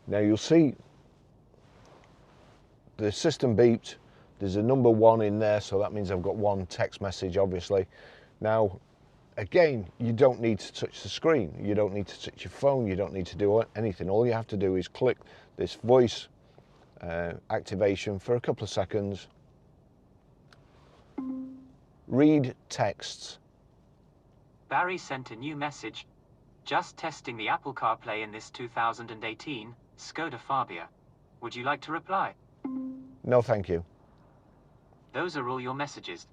Now you'll see the system beeped. There's a number 1 in there, so that means I've got 1 text message, obviously. Now, again, you don't need to touch the screen. You don't need to touch your phone. You don't need to do anything. All you have to do is click this voice activation for a couple of seconds. Read texts. Barrie sent a new message. Just testing the Apple CarPlay in this 2018 Skoda Fabia. Would you like to reply? No, thank you. Those are all your messages.